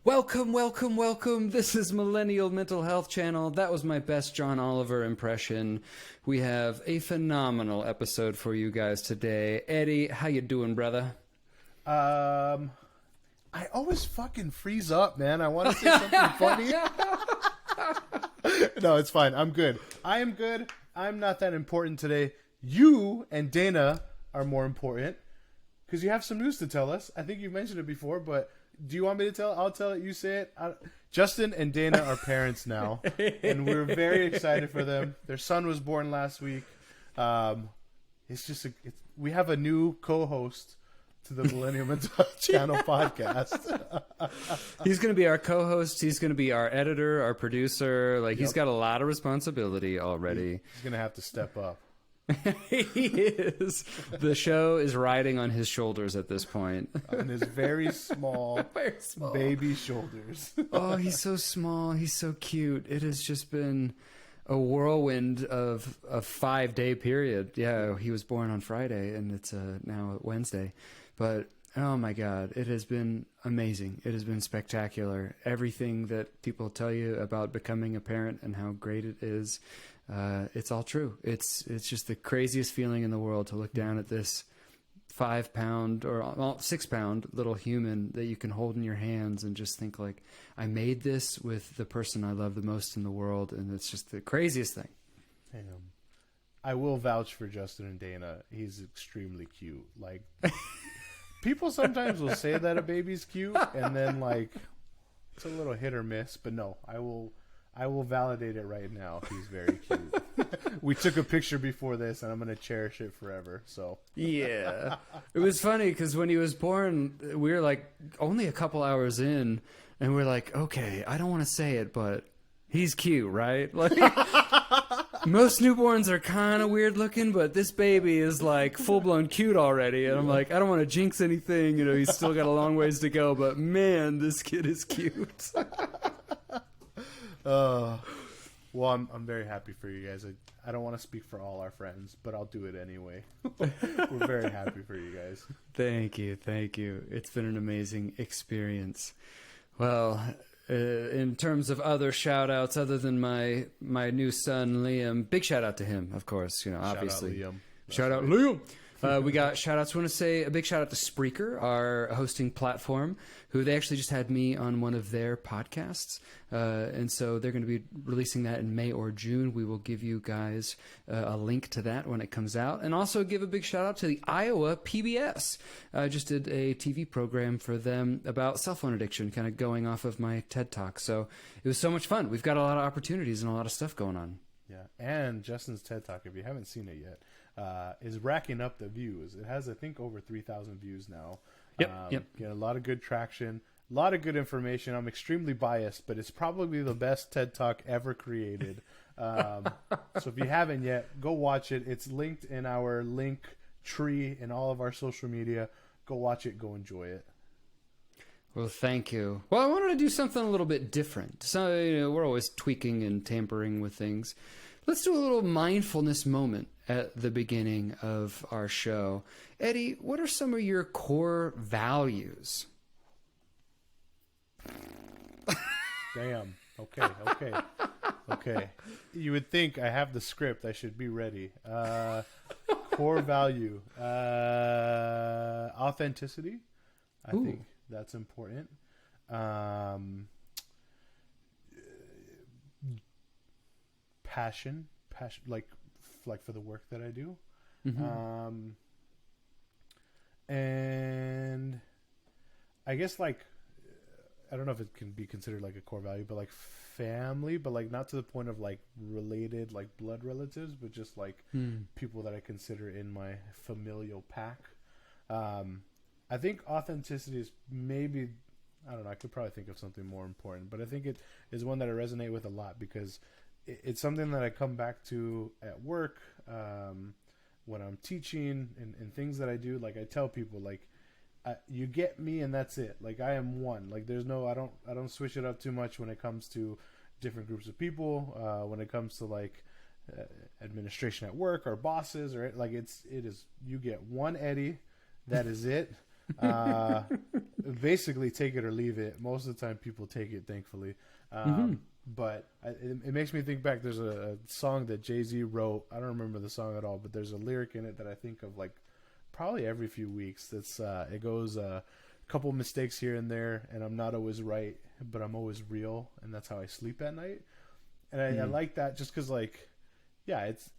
Welcome, welcome, welcome. This is Millennial Mental Health Channel. That was my best John Oliver impression. We have a phenomenal episode for you guys today. Eddie, how you doing, brother? I always fucking freeze up, man. I want to say something funny. No, it's fine. I'm good. I am good. I'm not that important today. You and Dana are more important because you have some news to tell us. I think you've mentioned it before, but do you want me to tell? I'll tell it. You say it. Justin and Dana are parents now, and we're very excited for them. Their son was born last week. We have a new co-host to the Millennial Mental Health Channel podcast. He's going to be our co-host. He's going to be our editor, our producer. He's got a lot of responsibility already. He's going to have to step up. He is. The show is riding on his shoulders at this point. On his very small baby shoulders. Oh, he's so small. He's so cute. It has just been a whirlwind of a 5-day period. Yeah, he was born on Friday, and it's now Wednesday. But, oh my God, it has been amazing. It has been spectacular. Everything that people tell you about becoming a parent and how great it is, it's all true. It's just the craziest feeling in the world to look down at this 5-pound or 6-pound little human that you can hold in your hands and just think like, I made this with the person I love the most in the world. And it's just the craziest thing. I will vouch for Justin and Dana. He's extremely cute. People sometimes will say that a baby's cute and then it's a little hit or miss, but no, I will validate it right now. He's very cute. We took a picture before this, and I'm going to cherish it forever. So yeah, it was funny because when he was born, we were only a couple hours in, and we're like, okay, I don't want to say it, but he's cute, right? Most newborns are kind of weird looking, but this baby is full blown cute already. And I'm like, I don't want to jinx anything. He's still got a long ways to go, but man, this kid is cute. Well, I'm very happy for you guys. I don't want to speak for all our friends, but I'll do it anyway. We're very happy for you guys. Thank you. It's been an amazing experience. Well, in terms of other shout outs, other than my new son, Liam, big shout out to him, of course, obviously. Shout out Liam. We got shout outs. We want to say a big shout out to Spreaker, our hosting platform, who they actually just had me on one of their podcasts. And so they're going to be releasing that in May or June. We will give you guys a link to that when it comes out. And also give a big shout out to the Iowa PBS. I just did a TV program for them about cell phone addiction, kind of going off of my TED Talk. So it was so much fun. We've got a lot of opportunities and a lot of stuff going on. Yeah. And Justin's TED Talk, if you haven't seen it yet, is racking up the views. It has, I think, over 3,000 views now. Yep. Get a lot of good traction, a lot of good information. I'm extremely biased, but it's probably the best TED Talk ever created. So if you haven't yet, go watch it. It's linked in our link tree in all of our social media. Go watch it. Go enjoy it. Well, thank you. Well, I wanted to do something a little bit different. So, we're always tweaking and tampering with things. Let's do a little mindfulness moment at the beginning of our show. Eddie, what are some of your core values? Damn. Okay. You would think I have the script. I should be ready. Core value. Authenticity. I think that's important. Passion, like for the work that I do. Mm-hmm. And I guess I don't know if it can be considered a core value, but family, but not to the point of related blood relatives, but just people that I consider in my familial pack. I think authenticity is maybe, I don't know, I could probably think of something more important, but I think it is one that I resonate with a lot because it's something that I come back to at work, when I'm teaching and things that I do. I tell people, you get me and that's it. I am one. There's no, I don't switch it up too much when it comes to different groups of people. When it comes to administration at work or bosses or it is, you get one Eddie. That is it. basically take it or leave it. Most of the time people take it, thankfully. But it makes me think back. There's a song that Jay-Z wrote. I don't remember the song at all, but there's a lyric in it that I think of like probably every few weeks. That's it goes a couple mistakes here and there, and I'm not always right, but I'm always real, and that's how I sleep at night. And I like that just because, like, yeah, it's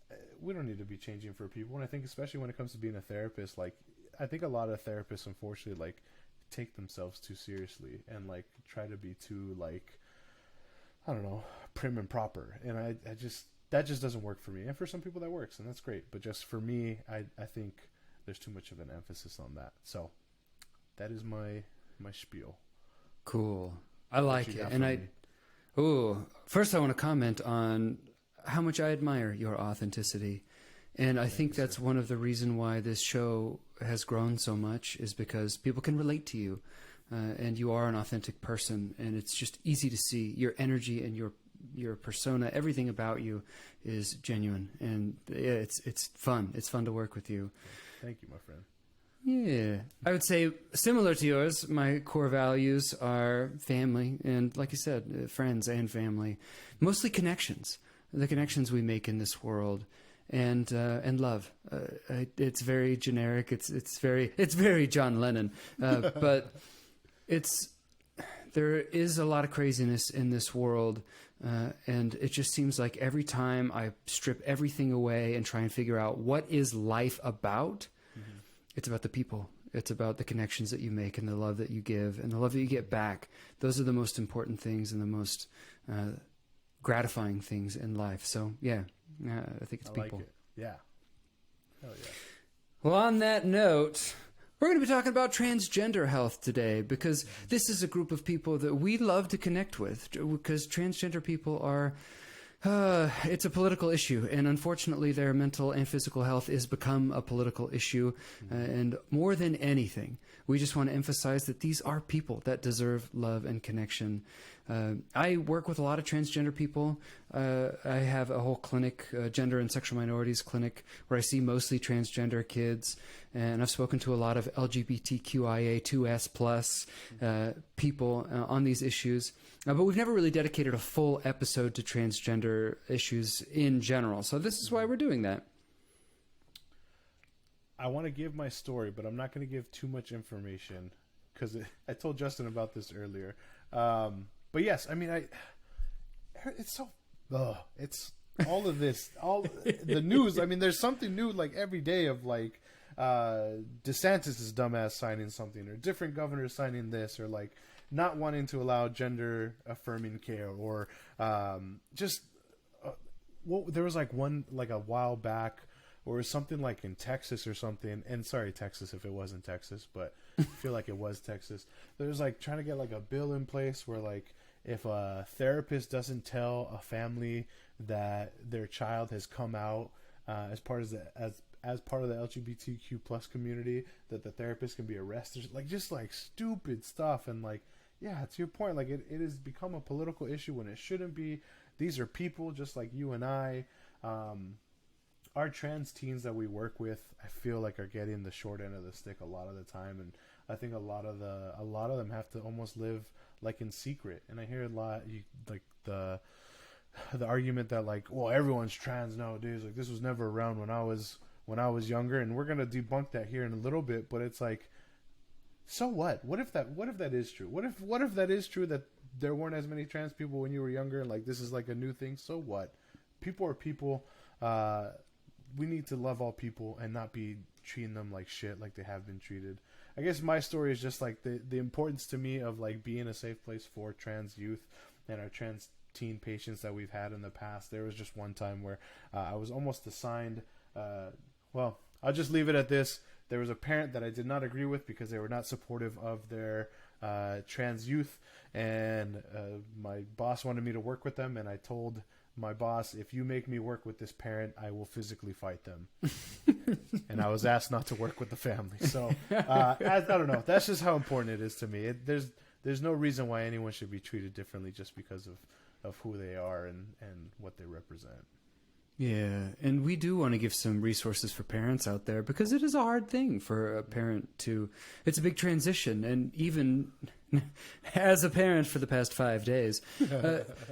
we don't need to be changing for people. And I think especially when it comes to being a therapist, like I think a lot of therapists unfortunately like take themselves too seriously and like try to be too like, I don't know, prim and proper. And I just, that just doesn't work for me. And for some people that works, and that's great. But just for me, I think there's too much of an emphasis on that. So that is my spiel. Cool. I like it. And first I want to comment on how much I admire your authenticity. And I think that's one of the reasons why this show has grown so much, is because people can relate to you. And you are an authentic person, and it's just easy to see your energy and your persona. Everything about you is genuine, and it's fun. It's fun to work with you. Thank you, my friend. Yeah, I would say similar to yours. My core values are family, and like you said, friends and family. Mostly connections. The connections we make in this world. And love. It's very generic. It's very John Lennon. But there is a lot of craziness in this world, and it just seems like every time I strip everything away and try and figure out what is life about, it's about the people. It's about the connections that you make and the love that you give and the love that you get back. Those are the most important things and the most gratifying things in life. So yeah, I think it's people. Like it. Yeah. Hell yeah. Well, on that note, we're going to be talking about transgender health today, because this is a group of people that we love to connect with, because transgender people are, it's a political issue, and unfortunately their mental and physical health has become a political issue. And more than anything, we just want to emphasize that these are people that deserve love and connection. I work with a lot of transgender people. I have a whole clinic, gender and sexual minorities clinic, where I see mostly transgender kids. And I've spoken to a lot of LGBTQIA2S plus people on these issues. But we've never really dedicated a full episode to transgender issues in general. So this is why we're doing that. I want to give my story, but I'm not going to give too much information, because I told Justin about this earlier. But yes, I mean, it's so, it's all of this, all the news. I mean, there's something new like every day of like DeSantis' dumbass signing something, or different governors signing this, or like not wanting to allow gender affirming care, or just there was like one like a while back, or something like in Texas or something. And sorry, Texas, if it wasn't Texas, but I feel like it was Texas. There's like trying to get like a bill in place where like if a therapist doesn't tell a family that their child has come out as part of the LGBTQ plus community, that the therapist can be arrested. Like just like stupid stuff. And like, yeah, to your point, like it has become a political issue when it shouldn't be. These are people just like you and I. Our trans teens that we work with, I feel like are getting the short end of the stick a lot of the time, and I think a lot of them have to almost live like in secret. And I hear a lot like the argument that like, well, everyone's trans nowadays. Like this was never around when I was younger, and we're gonna debunk that here in a little bit. But it's like, so what? What if that is true? What if that is true, that there weren't as many trans people when you were younger, and like this is like a new thing? So what? People are people. We need to love all people and not be treating them like shit like they have been treated. I guess my story is just like the importance to me of like being a safe place for trans youth and our trans teen patients that we've had in the past. There was just one time where I was almost assigned, well, I'll just leave it at this. There was a parent that I did not agree with because they were not supportive of their trans youth, and my boss wanted me to work with them, and I told my boss, if you make me work with this parent, I will physically fight them. And I was asked not to work with the family. So I don't know. That's just how important it is to me. There's no reason why anyone should be treated differently just because of who they are and what they represent. Yeah, and we do want to give some resources for parents out there because it is a hard thing for a parent to. It's a big transition, and even as a parent for the past 5 days,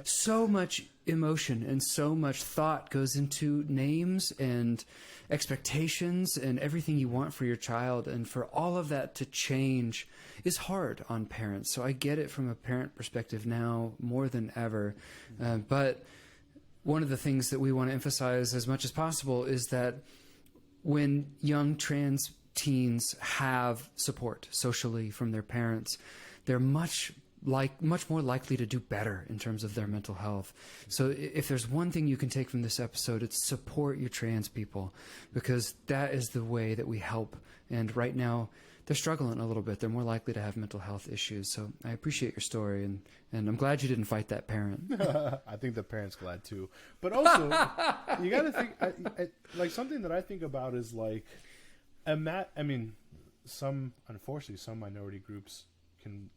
so much emotion and so much thought goes into names and expectations and everything you want for your child, and for all of that to change is hard on parents. So I get it from a parent perspective now more than ever, but one of the things that we want to emphasize as much as possible is that when young trans teens have support socially from their parents, they're much more likely to do better in terms of their mental health. So if there's one thing you can take from this episode, it's support your trans people, because that is the way that we help. And right now, they're struggling a little bit. They're more likely to have mental health issues. So I appreciate your story, and I'm glad you didn't fight that parent. I think the parent's glad too. But also, you got to think, like something that I think about is like, unfortunately, some minority groups can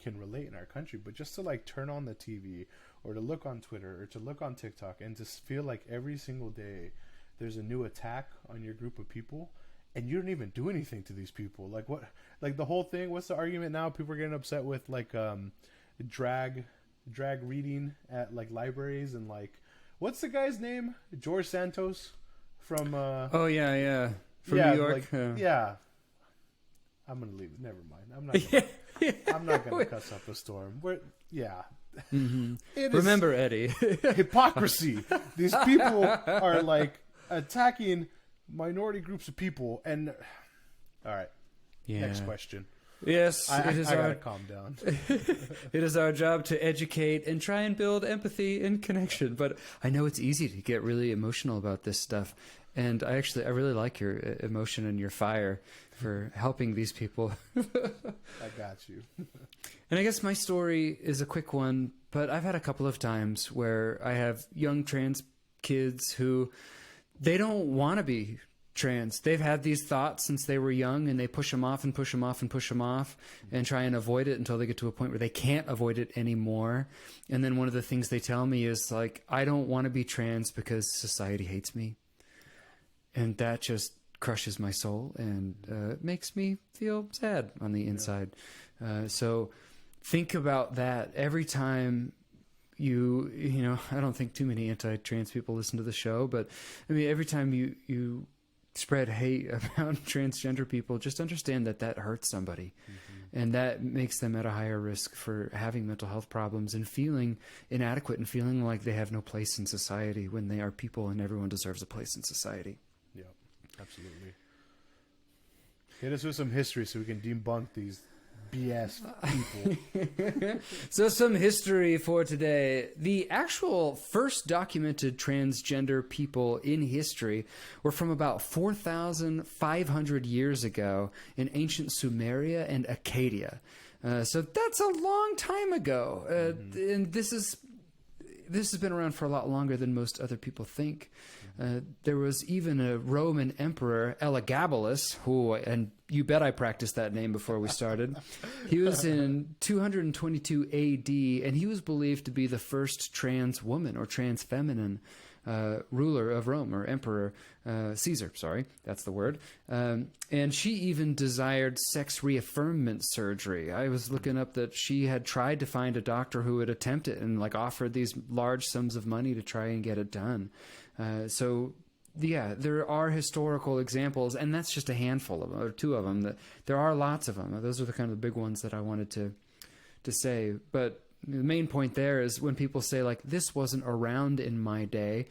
relate in our country, but just to like turn on the TV or to look on Twitter or to look on TikTok and just feel like every single day there's a new attack on your group of people. And you don't even do anything to these people. Like what? Like the whole thing. What's the argument now? People are getting upset with like drag reading at like libraries, and like what's the guy's name? George Santos from. Oh yeah. From New York. Like, yeah. I'm gonna leave it. Never mind. I'm not gonna cuss up a storm. Mm-hmm. Remember, Eddie. Hypocrisy. These people are like attacking minority groups of people, and all right. Yeah. Next question. Yes, I gotta calm down. It is our job to educate and try and build empathy and connection. But I know it's easy to get really emotional about this stuff, and I really like your emotion and your fire for helping these people. I got you. And I guess my story is a quick one, but I've had a couple of times where I have young trans kids who they don't want to be trans. They've had these thoughts since they were young, and they push them off and push them off and push them off and try and avoid it until they get to a point where they can't avoid it anymore. And then one of the things they tell me is like, I don't want to be trans because society hates me. And that just crushes my soul and makes me feel sad on the inside. So think about that every time you know, I don't think too many anti-trans people listen to the show, but I mean, every time you spread hate about transgender people, just understand that hurts somebody. Mm-hmm. And that makes them at a higher risk for having mental health problems and feeling inadequate and feeling like they have no place in society when they are people and everyone deserves a place in society. Yeah, absolutely. Hit us with some history so we can debunk these BS people. So some history for today. The actual first documented transgender people in history were from about 4,500 years ago in ancient Sumeria and Acadia. So that's a long time ago. And this has been around for a lot longer than most other people think. There was even a Roman emperor, Elagabalus, and you bet I practiced that name before we started. He was in 222 AD, and he was believed to be the first trans woman or trans feminine ruler of Rome, or emperor, Caesar, sorry, that's the word. And she even desired sex reaffirmment surgery. I was looking up that she had tried to find a doctor who would attempt it and like offered these large sums of money to try and get it done. So yeah, there are historical examples, and that's just a handful of them, or two of them. There are lots of them. Those are the kind of the big ones that I wanted to say. But the main point there is when people say like, this wasn't around in my day,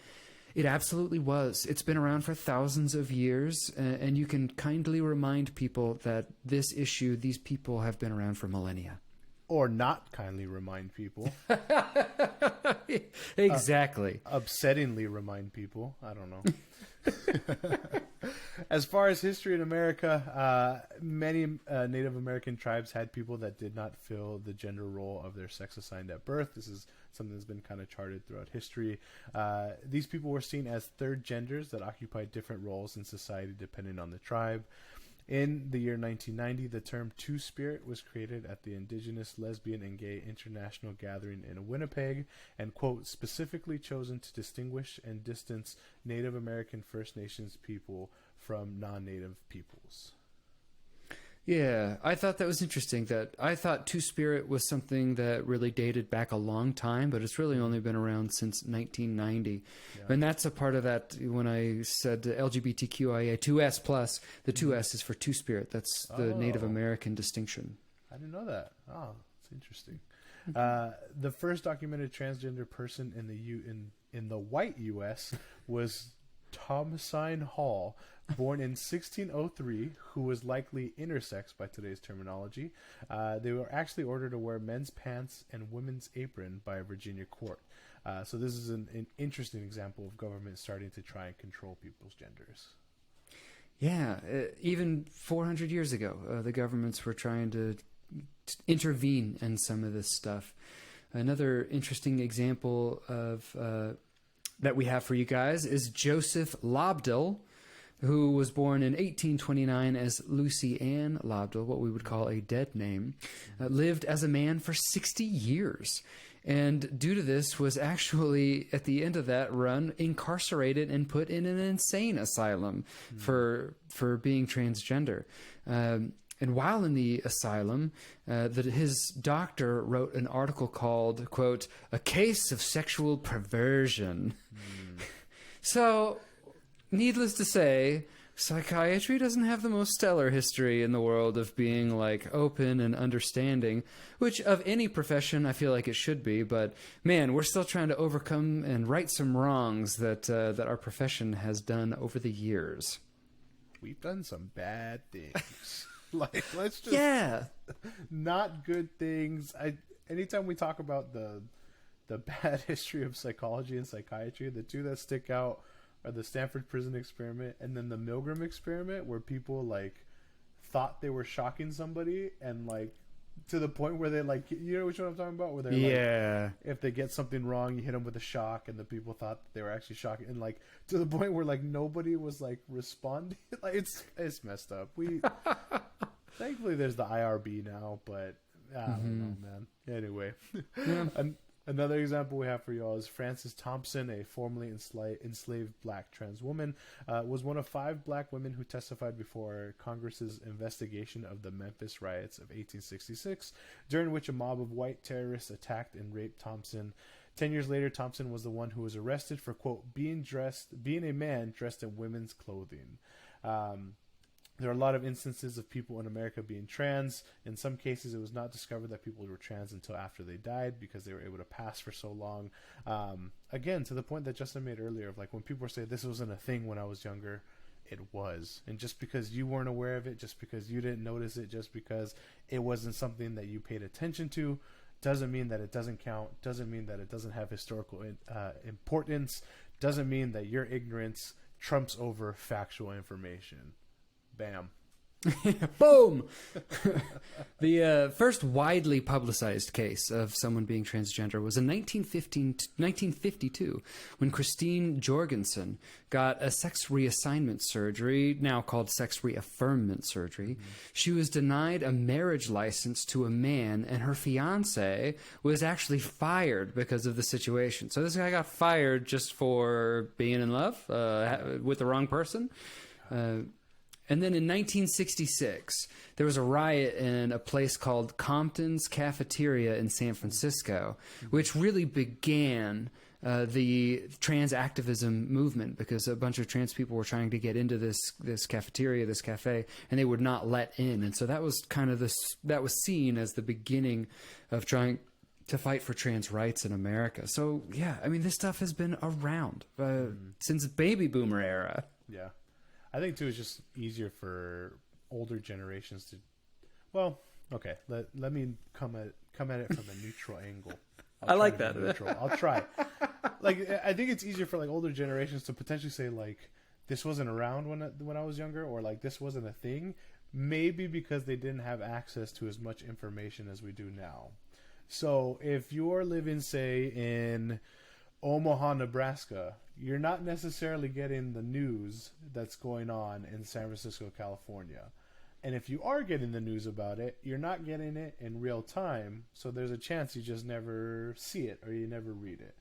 it absolutely was. It's been around for thousands of years, and you can kindly remind people that this issue, these people have been around for millennia. Or not kindly remind people. Exactly. Upsettingly remind people. I don't know. As far as history in America, many Native American tribes had people that did not fill the gender role of their sex assigned at birth. This is something that's been kind of charted throughout history. These people were seen as third genders that occupied different roles in society depending on the tribe. In the year 1990, the term Two-Spirit was created at the Indigenous Lesbian and Gay International Gathering in Winnipeg, and, quote, specifically chosen to distinguish and distance Native American First Nations people from non-Native peoples. Yeah, I thought that was interesting. That I thought Two-Spirit was something that really dated back a long time, but it's really only been around since 1990. Yeah. And that's a part of that when I said LGBTQIA 2S plus, the 2S is for Two-Spirit. That's the Native American distinction. I didn't know that. Oh, that's interesting. The first documented transgender person in the white U.S. was Thomasine Hall, born in 1603, who was likely intersex by today's terminology. They were actually ordered to wear men's pants and women's apron by a Virginia court. So this is an interesting example of government starting to try and control people's genders. Yeah, even 400 years ago, the governments were trying to intervene in some of this stuff. Another interesting example of that we have for you guys is Joseph Lobdell, who was born in 1829 as Lucy Ann Lobdell, what we would call a dead name, lived as a man for 60 years. And due to this, was actually, at the end of that run, incarcerated and put in an insane asylum for being transgender. And while in the asylum, his doctor wrote an article called, quote, "A Case of Sexual Perversion." So, needless to say, psychiatry doesn't have the most stellar history in the world of being, like, open and understanding, which of any profession I feel like it should be. But, man, we're still trying to overcome and right some wrongs that our profession has done over the years. We've done some bad things. Like, let's just not good things. Anytime we talk about the bad history of psychology and psychiatry, the two that stick out are the Stanford Prison Experiment and then the Milgram Experiment, where people like thought they were shocking somebody, and like to the point where they like, you know which one I'm talking about, where they're like, if they get something wrong, you hit them with a shock, and the people thought they were actually shocking, and like to the point where like nobody was like responding. Like it's messed up. Thankfully there's the IRB now, but I don't know, man. Anyway, another example we have for y'all is Frances Thompson, a formerly enslaved black trans woman, was one of 5 black women who testified before Congress's investigation of the Memphis riots of 1866, during which a mob of white terrorists attacked and raped Thompson. 10 years later, Thompson was the one who was arrested for, quote, being a man dressed in women's clothing. There are a lot of instances of people in America being trans. In some cases, it was not discovered that people were trans until after they died because they were able to pass for so long. Again, to the point that Justin made earlier of like when people say this wasn't a thing when I was younger, it was. And just because you weren't aware of it, just because you didn't notice it, just because it wasn't something that you paid attention to, doesn't mean that it doesn't count, doesn't mean that it doesn't have historical importance, doesn't mean that your ignorance trumps over factual information. Bam. Boom! The first widely publicized case of someone being transgender was in 1952 when Christine Jorgensen got a sex reassignment surgery, now called sex reaffirmment surgery. She was denied a marriage license to a man, and her fiance was actually fired because of the situation. So this guy got fired just for being in love with the wrong person. And then in 1966, there was a riot in a place called Compton's Cafeteria in San Francisco, which really began the trans activism movement, because a bunch of trans people were trying to get into this cafeteria, this cafe, and they would not let in. And so that was kind of that was seen as the beginning of trying to fight for trans rights in America. So, yeah, I mean, this stuff has been around since baby boomer era. Yeah. I think, too, it's just easier for older generations to... Well, okay, let me come at it from a neutral angle. I like that. I'll try. Like, I think it's easier for, like, older generations to potentially say, like, this wasn't around when I was younger, or, like, this wasn't a thing, maybe because they didn't have access to as much information as we do now. So, if you're living, say, in Omaha, Nebraska, you're not necessarily getting the news that's going on in San Francisco, California. And if you are getting the news about it, you're not getting it in real time. So there's a chance you just never see it or you never read it.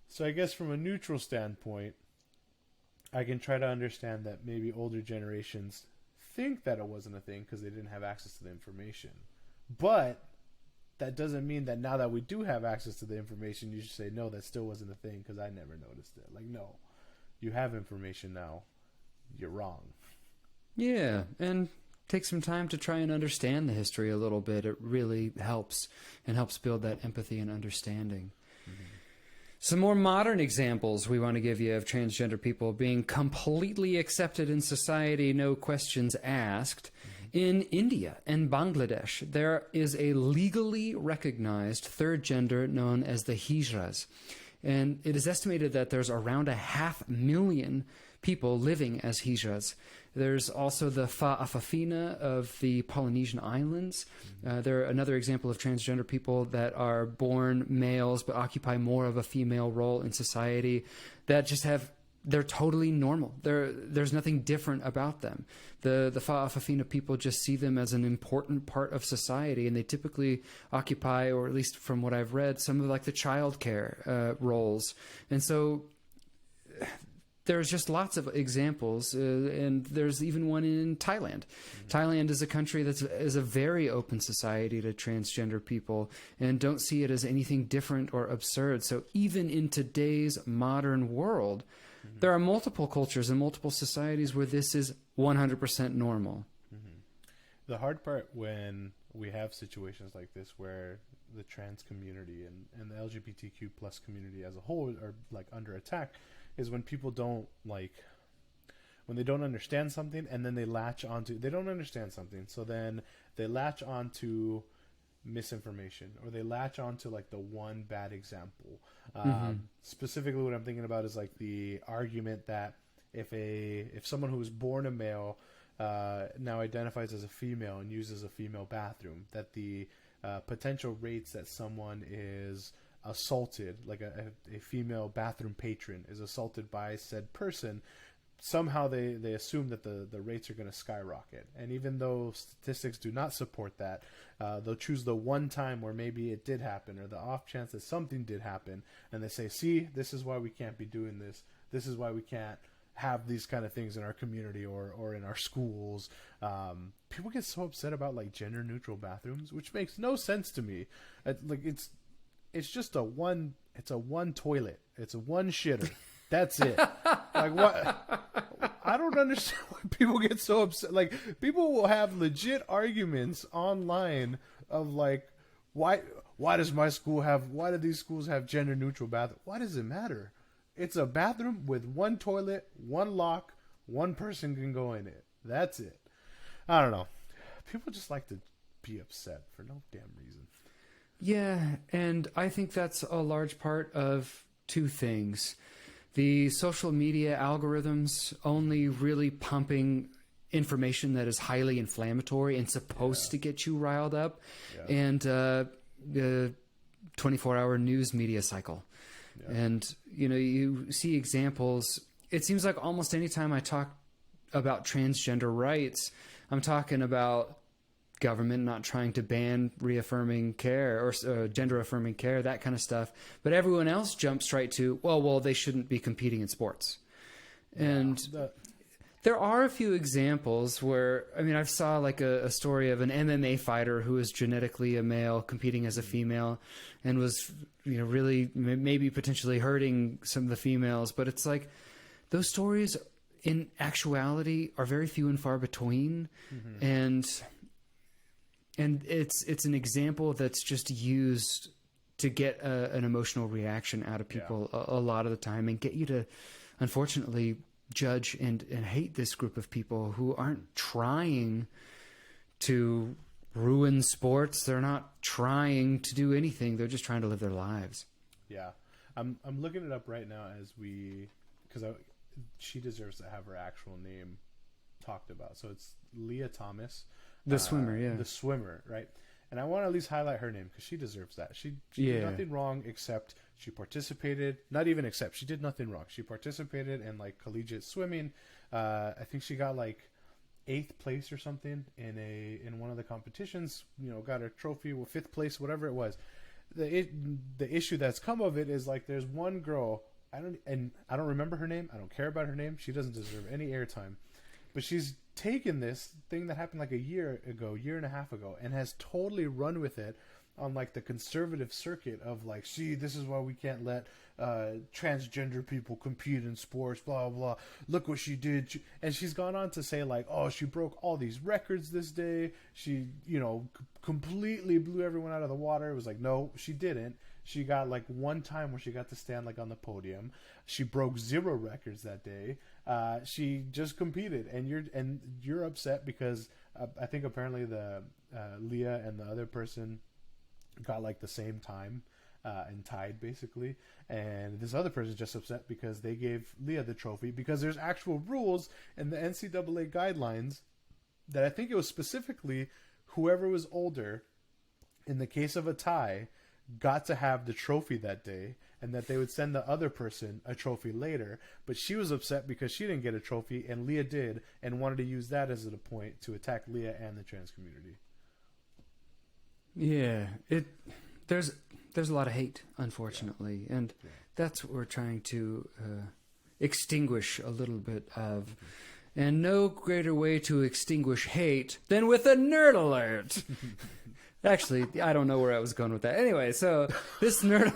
So I guess from a neutral standpoint, I can try to understand that maybe older generations think that it wasn't a thing because they didn't have access to the information. But that doesn't mean that now that we do have access to the information, you should say, no, that still wasn't a thing because I never noticed it. Like, no, you have information now. You're wrong. Yeah, and take some time to try and understand the history a little bit. It really helps, and helps build that empathy and understanding. Mm-hmm. Some more modern examples we want to give you of transgender people being completely accepted in society, no questions asked. Mm-hmm. In India and Bangladesh, there is a legally recognized third gender known as the hijras. And it is estimated that there's around 500,000 people living as hijras. There's also the Fa'afafina of the Polynesian islands. They're another example of transgender people that are born males but occupy more of a female role in society that just they're totally normal. There's nothing different about them. The Fa'afafina people just see them as an important part of society, and they typically occupy, or at least from what I've read, some of like the childcare roles. And so there's just lots of examples, and there's even one in Thailand. Mm-hmm. Thailand is a country is a very open society to transgender people, and don't see it as anything different or absurd. So even in today's modern world, mm-hmm. there are multiple cultures and multiple societies where this is 100% normal. Mm-hmm. The hard part when we have situations like this where the trans community and the LGBTQ plus community as a whole are like under attack is when people don't when they don't understand something and then they don't understand something. So then they latch onto misinformation, or they latch onto like the one bad example. Specifically what I'm thinking about is like the argument that if someone who was born a male now identifies as a female and uses a female bathroom, that the potential rates that someone is assaulted, like a female bathroom patron is assaulted by said person, somehow they assume that the rates are going to skyrocket. And even though statistics do not support that, they'll choose the one time where maybe it did happen, or the off chance that something did happen, and they say, see, this is why we can't be doing this. This is why we can't have these kind of things in our community or in our schools. People get so upset about like gender neutral bathrooms, which makes no sense to me. It's just a one toilet. It's a one shitter. That's it. Like, what? I don't understand why people get so upset. Like, people will have legit arguments online of like, why do these schools have gender neutral bathrooms? Why does it matter? It's a bathroom with one toilet, one lock, one person can go in it. That's it. I don't know. People just like to be upset for no damn reason. Yeah, and I think that's a large part of two things. The social media algorithms only really pumping information that is highly inflammatory and supposed to get you riled up, and the 24-hour news media cycle. Yeah. And, you see examples. It seems like almost any time I talk about transgender rights, I'm talking about government not trying to ban reaffirming care or gender affirming care, that kind of stuff. But everyone else jumps right to, well, they shouldn't be competing in sports. And there are a few examples where, I've saw like a story of an MMA fighter who was genetically a male competing as a female and was, really maybe potentially hurting some of the females. But it's like those stories in actuality are very few and far between. Mm-hmm. And it's an example that's just used to get an emotional reaction out of people a lot of the time, and get you to, unfortunately, judge and hate this group of people who aren't trying to ruin sports. They're not trying to do anything. They're just trying to live their lives. Yeah. I'm looking it up right now because she deserves to have her actual name talked about. So it's Leah Thomas. The swimmer, yeah. The swimmer, right? And I want to at least highlight her name because she deserves that. She did nothing wrong except she participated. Not even except. She did nothing wrong. She participated in like collegiate swimming. I think she got like eighth place or something in one of the competitions. You know, got a trophy with fifth place, whatever it was. The issue that's come of it is like there's one girl. I don't remember her name. I don't care about her name. She doesn't deserve any airtime. But she's taken this thing that happened like a year and a half ago, and has totally run with it on like the conservative circuit of like, see, this is why we can't let transgender people compete in sports, blah, blah. Look what she did. And she's gone on to say like, oh, she broke all these records this day. She, you know, completely blew everyone out of the water. It was like, no, she didn't. She got like one time where she got to stand like on the podium. She broke 0 records that day. She just competed, and you're upset because I think apparently the Leah and the other person got like the same time and tied basically, and this other person is just upset because they gave Leah the trophy because there's actual rules in the NCAA guidelines that I think it was specifically whoever was older in the case of a tie got to have the trophy that day, and that they would send the other person a trophy later. But she was upset because she didn't get a trophy and Leah did, and wanted to use that as a point to attack Leah and the trans community. Yeah, there's a lot of hate, unfortunately, and that's what we're trying to extinguish a little bit of. And no greater way to extinguish hate than with a nerd alert. Actually, I don't know where I was going with that. Anyway, so this nerd...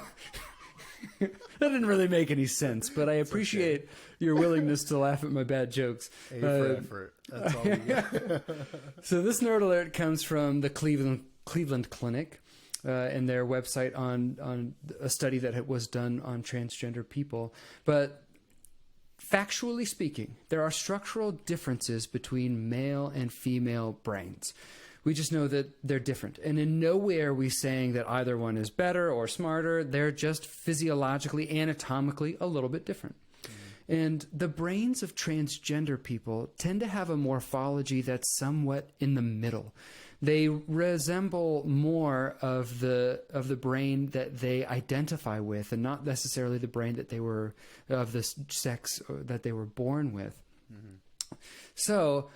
that didn't really make any sense, but I appreciate your willingness to laugh at my bad jokes. A for effort. That's all we get. So this nerd alert comes from the Cleveland Clinic and their website on a study that was done on transgender people. But factually speaking, there are structural differences between male and female brains. We just know that they're different. And in no way are we saying that either one is better or smarter. They're just physiologically, anatomically a little bit different. And the brains of transgender people tend to have a morphology that's somewhat in the middle. They resemble more of the brain that they identify with, and not necessarily the brain that they were of the sex that they were born with. Mm-hmm. So,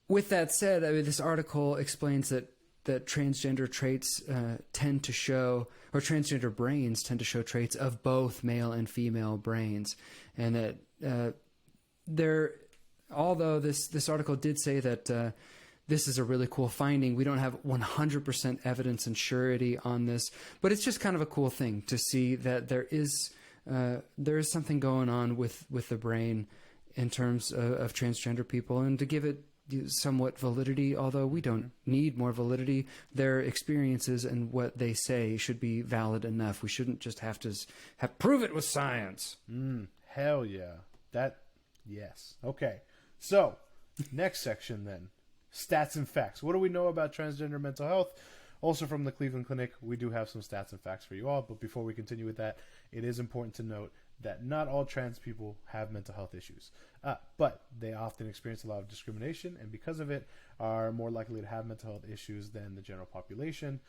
with that said, I mean, this article explains that transgender traits tend to show, or transgender brains tend to show traits of both male and female brains, and that although this article did say that this is a really cool finding, we don't have 100% evidence and surety on this, but it's just kind of a cool thing to see that there is something going on with the brain in terms of transgender people, and to give it somewhat validity, although we don't need more validity. Their experiences and what they say should be valid enough. We shouldn't just have to prove it with science. Hell yeah. Yes. Okay. So, next section then. Stats and facts. What do we know about transgender mental health? Also from the Cleveland Clinic, we do have some stats and facts for you all. But before we continue with that, it is important to note that not all trans people have mental health issues, but they often experience a lot of discrimination, and because of it are more likely to have mental health issues than the general population.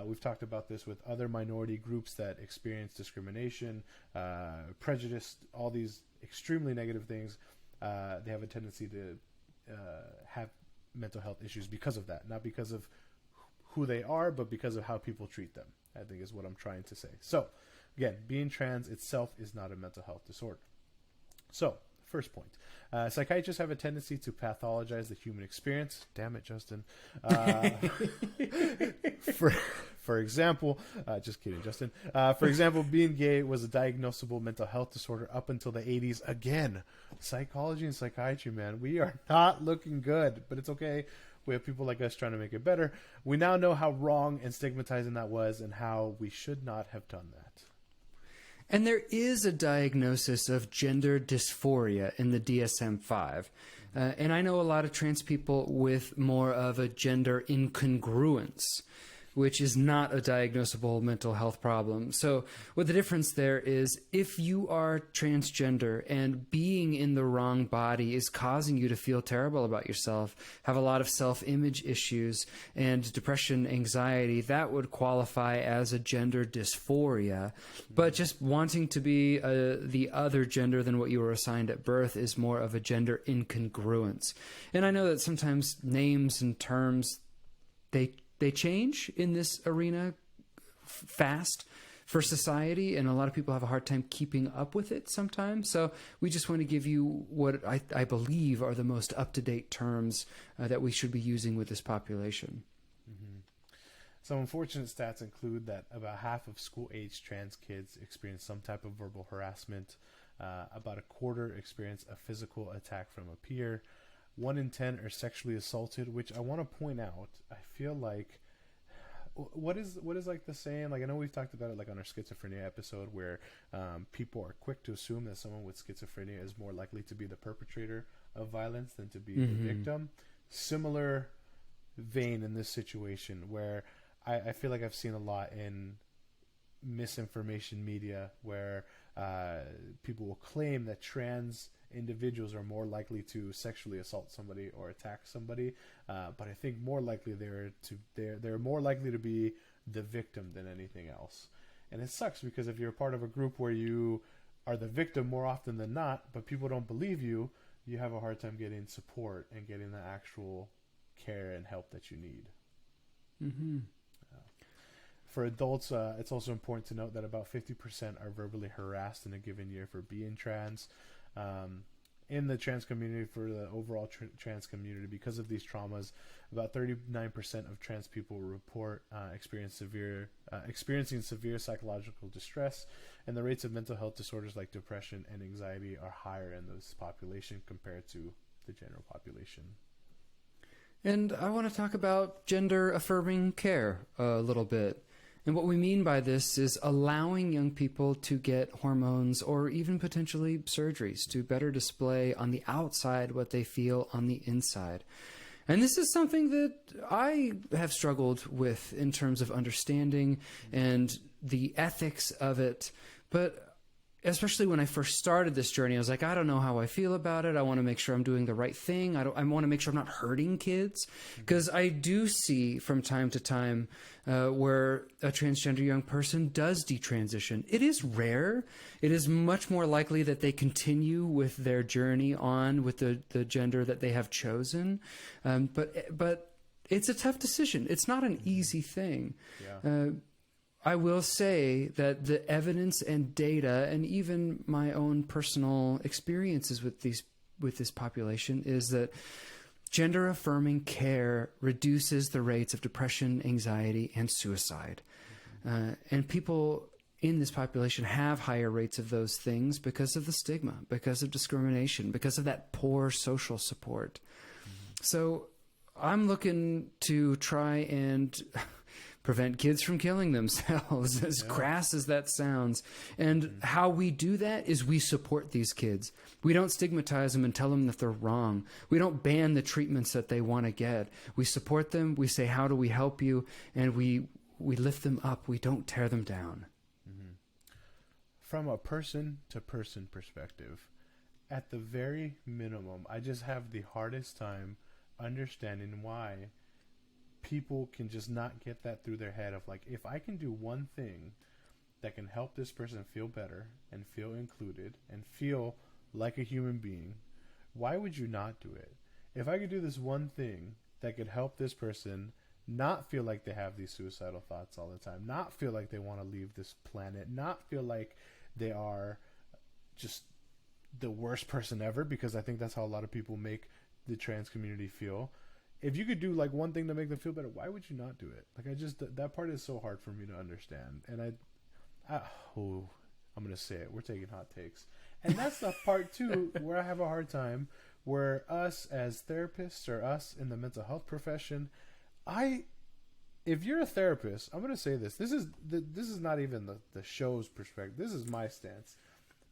We've talked about this with other minority groups that experience discrimination, prejudice, all these extremely negative things. They have a tendency to have mental health issues because of that, not because of who they are, but because of how people treat them, I think is what I'm trying to say. So, again, being trans itself is not a mental health disorder. So, first point. Psychiatrists have a tendency to pathologize the human experience. Damn it, Justin. For example, just kidding, Justin. For example, being gay was a diagnosable mental health disorder up until the 80s. Again, psychology and psychiatry, man, we are not looking good, but it's okay. We have people like us trying to make it better. We now know how wrong and stigmatizing that was and how we should not have done that. And there is a diagnosis of gender dysphoria in the DSM-5. And I know a lot of trans people with more of a gender incongruence. which is not a diagnosable mental health problem. So what the difference there is, if you are transgender and being in the wrong body is causing you to feel terrible about yourself, have a lot of self-image issues and depression, anxiety, that would qualify as a gender dysphoria. But just wanting to be the other gender than what you were assigned at birth is more of a gender incongruence. And I know that sometimes names and terms, they change in this arena fast for society, and a lot of people have a hard time keeping up with it sometimes. So we just want to give you what I believe are the most up-to-date terms that we should be using with this population. Mm-hmm. Some unfortunate stats include that about half of school-age trans kids experience some type of verbal harassment. About a quarter experience a physical attack from a peer. 1 in 10 are sexually assaulted, which I want to point out. I feel like, what is like the saying? Like, I know we've talked about it like on our schizophrenia episode, where people are quick to assume that someone with schizophrenia is more likely to be the perpetrator of violence than to be the victim. Similar vein in this situation, where I feel like I've seen a lot in misinformation media where people will claim that trans individuals are more likely to sexually assault somebody or attack somebody, but I think more likely they're more likely to be the victim than anything else. And it sucks, because if you're part of a group where you are the victim more often than not, but people don't believe you, you have a hard time getting support and getting the actual care and help that you need. For adults, it's also important to note that about 50% are verbally harassed in a given year for being trans. In the trans community, for the overall trans community, because of these traumas, about 39% of trans people report experiencing severe psychological distress, and the rates of mental health disorders like depression and anxiety are higher in this population compared to the general population. And I want to talk about gender affirming care a little bit. And what we mean by this is allowing young people to get hormones or even potentially surgeries to better display on the outside what they feel on the inside. And this is something that I have struggled with in terms of understanding and the ethics of it. But especially when I first started this journey, I was like, I don't know how I feel about it. I want to make sure I'm doing the right thing. I want to make sure I'm not hurting kids. Because I do see from time to time where a transgender young person does detransition. It is rare. It is much more likely that they continue with their journey on with the gender that they have chosen. But it's a tough decision. It's not an easy thing. Yeah. I will say that the evidence and data, and even my own personal experiences with this population, is that gender affirming care reduces the rates of depression, anxiety, and suicide. And people in this population have higher rates of those things because of the stigma, because of discrimination, because of that poor social support. So I'm looking to try and prevent kids from killing themselves, as crass as that sounds. And how we do that is we support these kids. We don't stigmatize them and tell them that they're wrong. We don't ban the treatments that they want to get. We support them. We say, how do we help you? And we lift them up. We don't tear them down. From a person-to-person perspective, at the very minimum, I just have the hardest time understanding why people can just not get that through their head of like, if I can do one thing that can help this person feel better and feel included and feel like a human being, why would you not do it? If I could do this one thing that could help this person not feel like they have these suicidal thoughts all the time, not feel like they want to leave this planet, not feel like they are just the worst person ever, because I think that's how a lot of people make the trans community feel. If you could do like one thing to make them feel better, why would you not do it? Like, that part is so hard for me to understand. And I'm going to say it. We're taking hot takes. And that's the part too where I have a hard time, where us as therapists or us in the mental health profession, if you're a therapist, I'm going to say this. This is not even the show's perspective. This is my stance.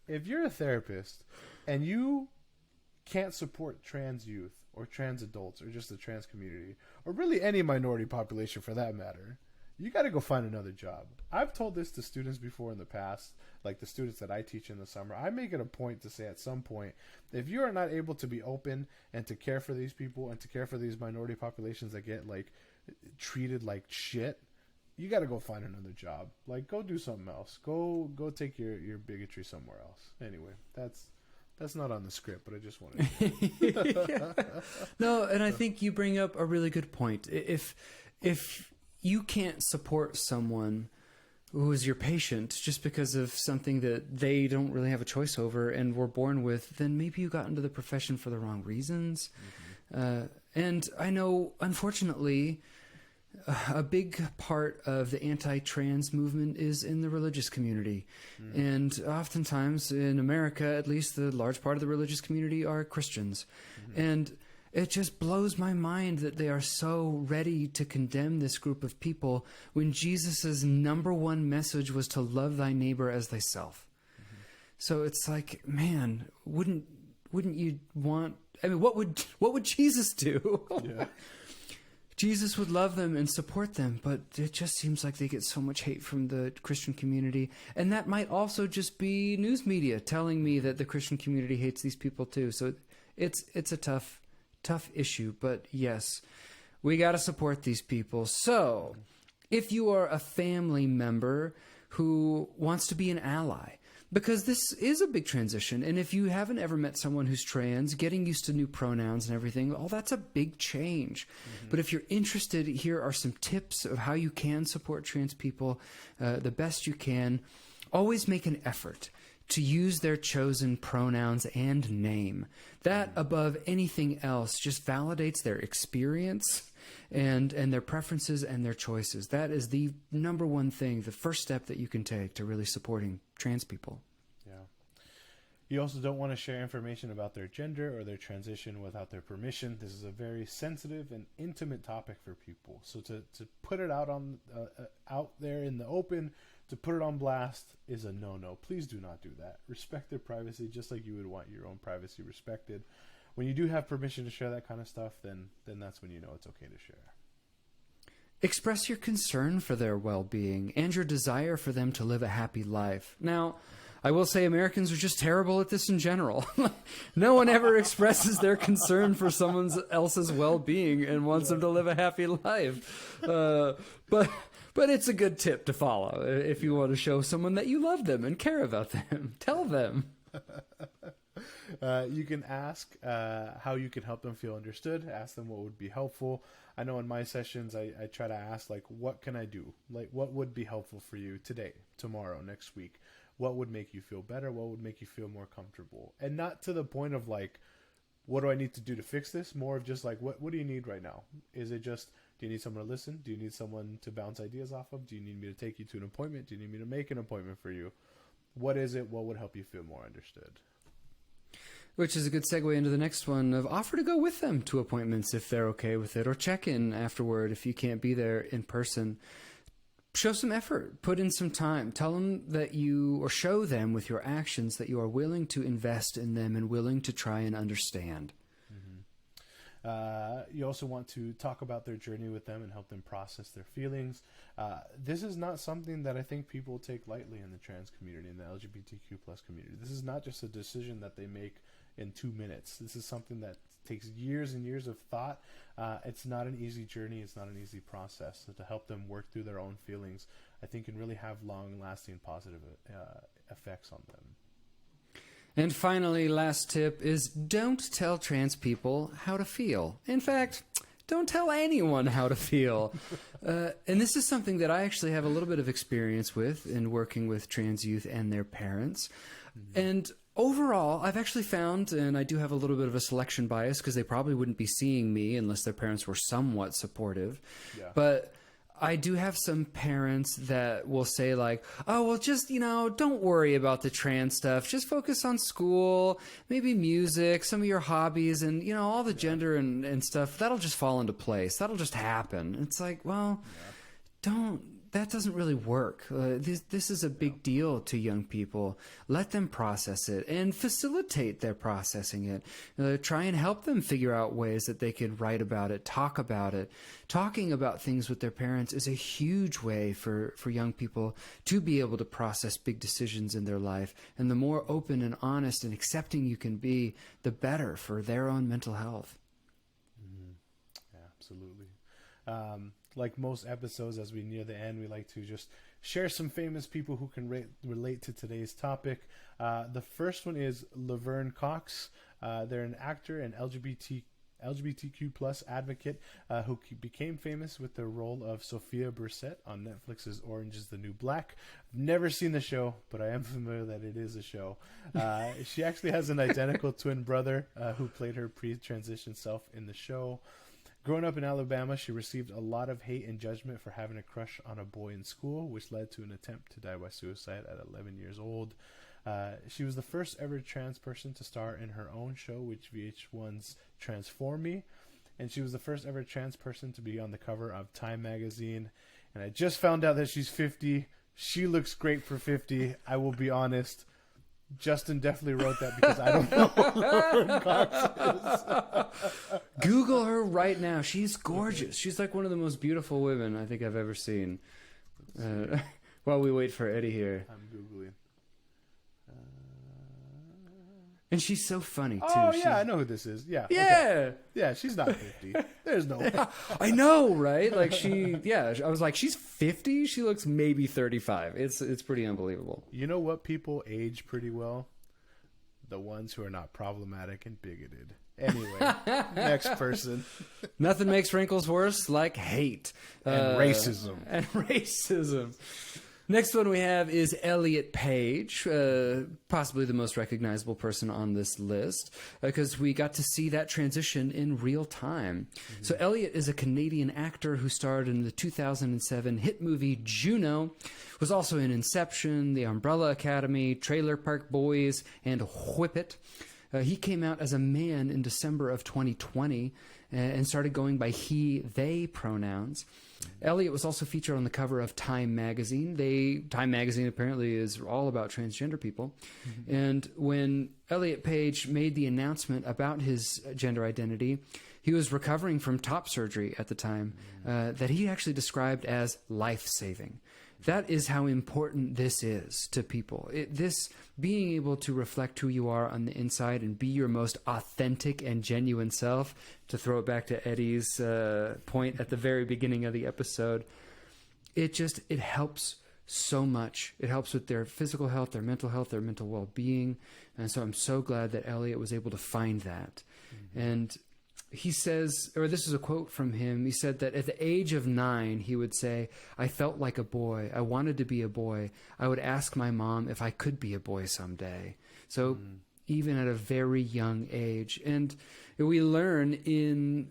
If you're a therapist and you can't support trans youth or trans adults or just the trans community, or really any minority population for that matter, you got to go find another job. I've told this to students before in the past, like the students that I teach in the summer. I make it a point to say at some point, if you are not able to be open and to care for these people and to care for these minority populations that get like treated like shit, you got to go find another job. Like, go do something else. Go take your bigotry somewhere else. Anyway, that's not on the script, but I just wanted to. Yeah. No, and I think you bring up a really good point. If you can't support someone who is your patient just because of something that they don't really have a choice over and were born with, then maybe you got into the profession for the wrong reasons. Mm-hmm. And I know, unfortunately, a big part of the anti-trans movement is in the religious community. Mm. And oftentimes in America, at least, the large part of the religious community are Christians. Mm-hmm. And it just blows my mind that they are so ready to condemn this group of people when Jesus's number one message was to love thy neighbor as thyself. Mm-hmm. So it's like, man, wouldn't you want, I mean, what would Jesus do? Yeah. Jesus would love them and support them, but it just seems like they get so much hate from the Christian community. And that might also just be news media telling me that the Christian community hates these people too. So it's a tough issue, but yes, we got to support these people. So if you are a family member who wants to be an ally, because this is a big transition, and if you haven't ever met someone who's trans, getting used to new pronouns and everything, that's a big change. Mm-hmm. But if you're interested, here are some tips of how you can support trans people the best you can. Always make an effort to use their chosen pronouns and name. That, above anything else, just validates their experience and their preferences and their choices. That is the number one thing, the first step that you can take to really supporting trans people. Yeah. You also don't want to share information about their gender or their transition without their permission. This is a very sensitive and intimate topic for people. So to put it out there in the open, to put it on blast is a no-no. Please do not do that. Respect their privacy just like you would want your own privacy respected. When you do have permission to share that kind of stuff, then that's when you know it's okay to share. Express your concern for their well-being and your desire for them to live a happy life. Now, I will say Americans are just terrible at this in general. No one ever expresses their concern for someone else's well-being and wants them to live a happy life. But it's a good tip to follow if you want to show someone that you love them and care about them. Tell them. You can ask how you can help them feel understood. Ask them what would be helpful. I know in my sessions, I try to ask, like, what can I do? Like, what would be helpful for you today, tomorrow, next week? What would make you feel better? What would make you feel more comfortable? And not to the point of, like, what do I need to do to fix this? More of just, like, what do you need right now? Is it just, do you need someone to listen? Do you need someone to bounce ideas off of? Do you need me to take you to an appointment? Do you need me to make an appointment for you? What is it? What would help you feel more understood? Which is a good segue into the next one of offer to go with them to appointments if they're okay with it, or check in afterward if you can't be there in person. Show some effort, put in some time, tell them that or show them with your actions that you are willing to invest in them and willing to try and understand. You also want to talk about their journey with them and help them process their feelings. This is not something that I think people take lightly in the trans community, in the LGBTQ plus community. This is not just a decision that they make in 2 minutes. This is something that takes years and years of thought. It's not an easy journey. It's not an easy process. So to help them work through their own feelings, I think can really have long-lasting positive effects on them. And finally, last tip is don't tell trans people how to feel. In fact, don't tell anyone how to feel. And this is something that I actually have a little bit of experience with in working with trans youth and their parents. Mm-hmm. And overall, I've actually found, and I do have a little bit of a selection bias because they probably wouldn't be seeing me unless their parents were somewhat supportive. Yeah. But I do have some parents that will say like, oh, well, just, don't worry about the trans stuff. Just focus on school, maybe music, some of your hobbies, and, all the gender and stuff. That'll just fall into place. That'll just happen. It's like, well, don't that doesn't really work. This is a big deal to young people. Let them process it and facilitate their processing it. Try and help them figure out ways that they could write about it, talk about it. Talking about things with their parents is a huge way for young people to be able to process big decisions in their life. And the more open and honest and accepting you can be, the better for their own mental health. Yeah, absolutely. Like most episodes, as we near the end, we like to just share some famous people who can relate to today's topic. The first one is Laverne Cox. They're an actor and LGBTQ plus advocate who became famous with the role of Sophia Bursett on Netflix's Orange is the New Black. I've never seen the show, but I am familiar that it is a show. She actually has an identical twin brother who played her pre-transition self in the show. Growing up in Alabama, she received a lot of hate and judgment for having a crush on a boy in school, which led to an attempt to die by suicide at 11 years old. She was the first ever trans person to star in her own show, which VH1's Transform Me. And she was the first ever trans person to be on the cover of Time magazine. And I just found out that she's 50. She looks great for 50. I will be honest. Justin definitely wrote that because I don't know who Laverne Cox is. Google her right now. She's gorgeous. She's like one of the most beautiful women I think I've ever seen. While we wait for Eddie here. I'm Googling. And she's so funny, too. Oh, yeah, I know who this is. Yeah. Yeah. Okay. Yeah, she's not 50. There's no way. I know, right? Like I was like, she's 50? She looks maybe 35. It's pretty unbelievable. You know what people age pretty well? The ones who are not problematic and bigoted. Anyway, next person. Nothing makes wrinkles worse like hate. And racism. And racism. Next one we have is Elliot Page, possibly the most recognizable person on this list, because we got to see that transition in real time. Mm-hmm. So Elliot is a Canadian actor who starred in the 2007 hit movie Juno, was also in Inception, The Umbrella Academy, Trailer Park Boys, and Whip It. He came out as a man in December of 2020 and started going by he, they pronouns. Elliot was also featured on the cover of Time magazine. Time magazine apparently is all about transgender people. Mm-hmm. And when Elliot Page made the announcement about his gender identity, he was recovering from top surgery at the time that he actually described as life-saving. That is how important this is to people. This being able to reflect who you are on the inside and be your most authentic and genuine self, to throw it back to Eddie's point at the very beginning of the episode, it helps so much. It helps with their physical health, their mental well-being. And so I'm so glad that Elliot was able to find that. Mm-hmm. And he says, or this is a quote from him, he said that at the age of 9, he would say, "I felt like a boy. I wanted to be a boy. I would ask my mom if I could be a boy someday." So even at a very young age. And we learn in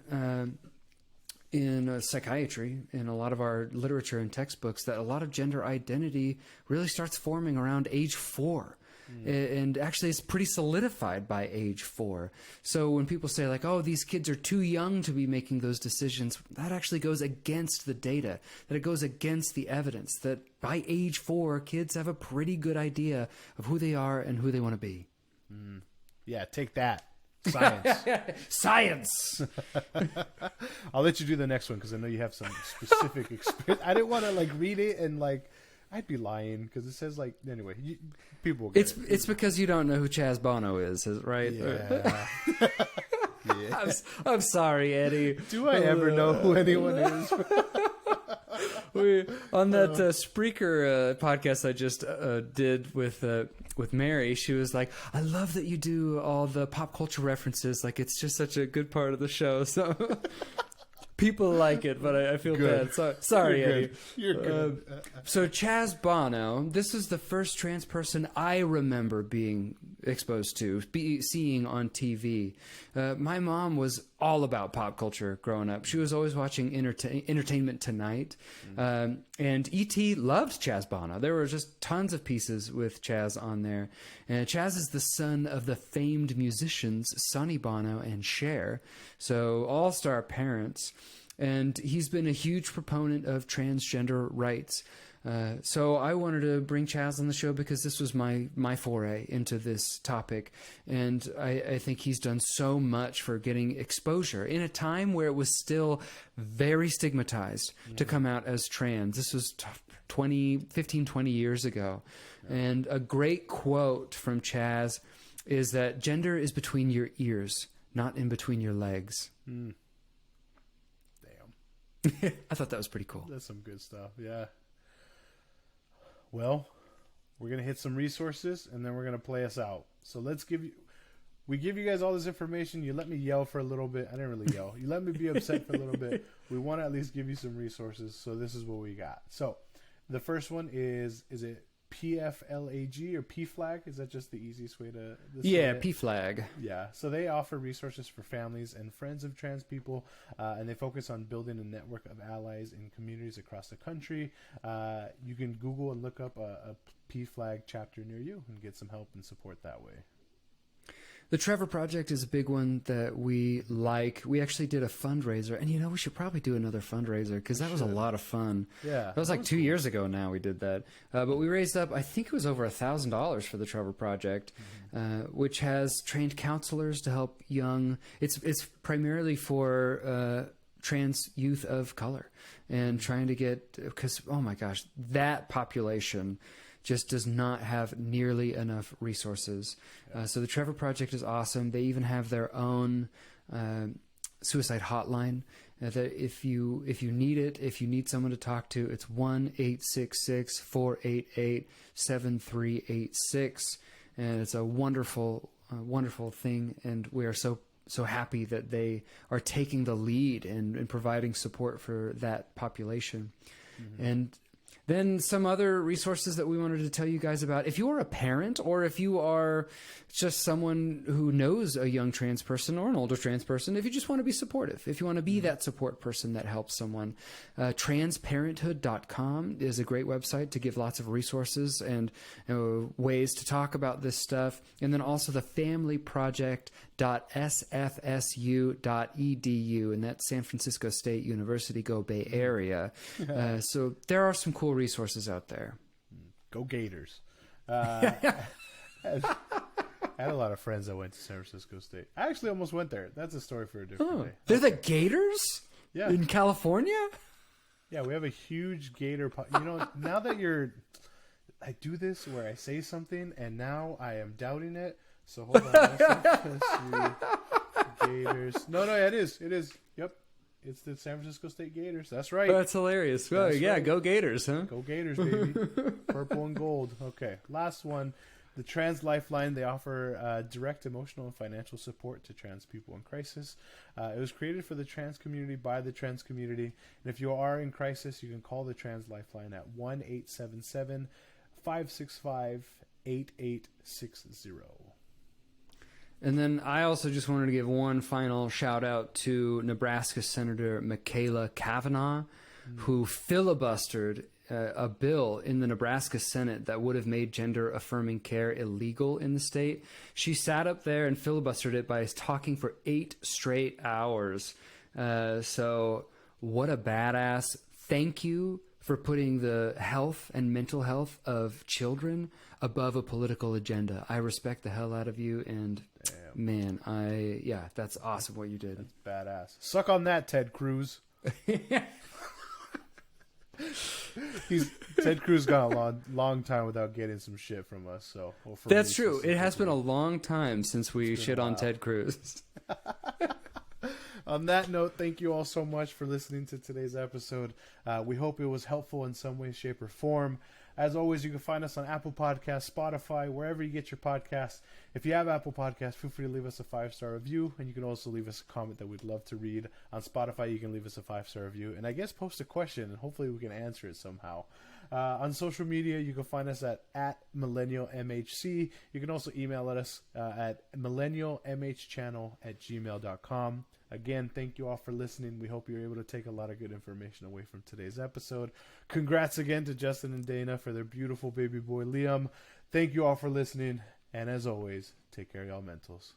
psychiatry, in a lot of our literature and textbooks, that a lot of gender identity really starts forming around age 4. And actually it's pretty solidified by age 4. So when people say like, oh, these kids are too young to be making those decisions, that actually goes against the data, that it goes against the evidence, that by age 4, kids have a pretty good idea of who they are and who they want to be. Yeah, take that. Science. Science. I'll let you do the next one because I know you have some specific experience. I didn't want to like read it and like I'd be lying because it says like anyway. People will get it. It's because you don't know who Chaz Bono is, right? Yeah. Yeah. I'm sorry, Eddie. Do I ever know who anyone is? On that Spreaker podcast I just did with Mary, she was like, "I love that you do all the pop culture references. Like it's just such a good part of the show." So. People like it, but I feel bad. Sorry, Eddie. You're good. So Chaz Bono, this is the first trans person I remember being exposed to, seeing on TV. My mom was all about pop culture growing up. She was always watching Entertainment Tonight. And E.T. loved Chaz Bono. There were just tons of pieces with Chaz on there. And Chaz is the son of the famed musicians Sonny Bono and Cher. So all-star parents. and he's been a huge proponent of transgender rights. So I wanted to bring Chaz on the show because this was my foray into this topic. And I think he's done so much for getting exposure in a time where it was still very stigmatized to come out as trans. This was 20 years ago. Yeah. And a great quote from Chaz is that gender is between your ears, not in between your legs. Damn. I thought that was pretty cool. That's some good stuff. Yeah. Well, we're going to hit some resources and then we're going to play us out. So we give you guys all this information. You let me yell for a little bit. I didn't really yell. You let me be upset for a little bit. We want to at least give you some resources. So this is what we got. So the first one is it PFLAG or PFLAG? Is that just the easiest way to say it? PFLAG. Yeah. So they offer resources for families and friends of trans people, and they focus on building a network of allies in communities across the country. You can Google and look up a PFLAG chapter near you and get some help and support that way. The Trevor Project is a big one that we like. We actually did a fundraiser, and we should probably do another fundraiser because that was a lot of fun. Yeah, that was like 2 years ago now we did that. But we raised up, I think it was over $1,000 for the Trevor Project, which has trained counselors to help young. It's primarily for trans youth of color and trying to get, because oh my gosh, that population just does not have nearly enough resources. So the Trevor Project is awesome. They even have their own suicide hotline. That if you need it, if you need someone to talk to, it's 1-866-488-7386, and it's a wonderful thing. And we are so happy that they are taking the lead and providing support for that population. And then some other resources that we wanted to tell you guys about. If you are a parent or if you are just someone who knows a young trans person or an older trans person, if you just want to be supportive, if you want to be that support person that helps someone, transparenthood.com is a great website to give lots of resources and ways to talk about this stuff. And then also the Familyproject.sfsu.edu, and that's San Francisco State University, go Bay Area. So there are some cool resources out there. Go Gators. I had a lot of friends that went to San Francisco State. I actually almost went there. That's a story for a different day. They're the Gators? Yeah. In California? Yeah, we have a huge Gator. Now that I do this where I say something and now I am doubting it. So hold on. Let's see. Gators. No, it is. Yep. It's the San Francisco State Gators. That's right. That's hilarious. Well, yeah, right. Go Gators, huh? Go Gators, baby. Purple and gold. Okay, last one. The Trans Lifeline. They offer direct emotional and financial support to trans people in crisis. It was created for the trans community by the trans community. And if you are in crisis, you can call the Trans Lifeline at 1-877-565-8860. And then I also just wanted to give one final shout out to Nebraska Senator Michaela Cavanaugh, who filibustered a bill in the Nebraska Senate that would have made gender affirming care illegal in the state. She sat up there and filibustered it by talking for 8 straight hours. So what a badass. Thank you for putting the health and mental health of children above a political agenda. I respect the hell out of you, and man, that's awesome what you did. That's badass. Suck on that, Ted Cruz. Ted Cruz got a long time without getting some shit from us. So that's true. It has been a long time since we shit on Ted Cruz. On that note, thank you all so much for listening to today's episode. We hope it was helpful in some way, shape, or form. As always, you can find us on Apple Podcasts, Spotify, wherever you get your podcasts. If you have Apple Podcasts, feel free to leave us a 5-star review, and you can also leave us a comment that we'd love to read. On Spotify, you can leave us a 5-star review, and I guess post a question, and hopefully we can answer it somehow. On social media, you can find us at MillennialMHC. You can also email us at millennialmhchannel@gmail.com. Again, thank you all for listening. We hope you're able to take a lot of good information away from today's episode. Congrats again to Justin and Dana for their beautiful baby boy, Liam. Thank you all for listening. And as always, take care of y'all mentals.